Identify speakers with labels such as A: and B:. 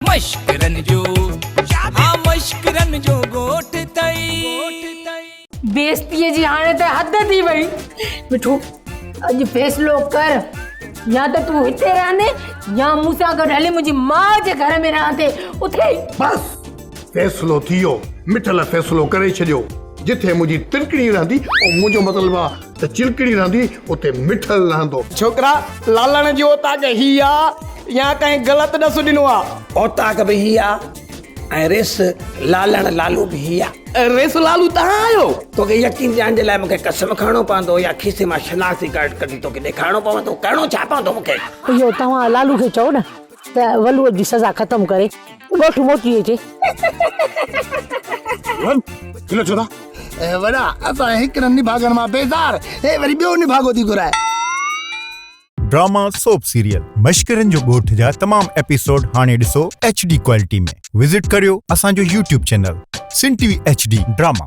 A: मश्करन जो हाँ मश्करन जो गोठ तई
B: बेइज्जतीअ जी हाणे त हद थी वई। मिठू अॼु फ़ैसिलो कर, या त तूं हिते रहंदे या मूंसां गॾु हली मुंहिंजी माउ जे घर में रहंदे। उथे
C: बस फ़ैसिलो थी वियो, मिठल फ़ैसिलो करे छॾियो। जिथे मुंहिंजी तिरकड़ी रहंदी मुंहिंजो मतिलबु आहे त चिरकड़ी रहंदी उते मिठल रहंदो।
D: छोकरा लालण जी औताक ही आ या कहीं गलत न ॾिनो आहे?
E: औताक भी ही आ ऐं रेस लालण लालू भी ही आ।
D: रेस लालू तव्हां आहियो?
E: तोखे यकीन ॾियण जे लाइ मूंखे कसम खणणो पवंदो या खीसे मां शनाख्ती कार्ड कढी तोखे ॾेखारिणो पवंदो? करिणो छा पवंदो मूंखे?
B: इहो तव्हां लालू खे चओ न त वलूअ जी सज़ा ख़तमु करे ॻोठु मोटी अचे।
C: किलो चोदा वॾा असां हिकु निभागण मां बेज़ार हे वरी ॿियो निभागो थी घुराए।
F: ड्रामा सोप सीरियल मश्करन जो ॻोठ जा तमाम एपिसोड हाणे ॾिसो HD क्वालिटी में। विजिट करियो असांजो YouTube चैनल सिन TV HD ड्रामा।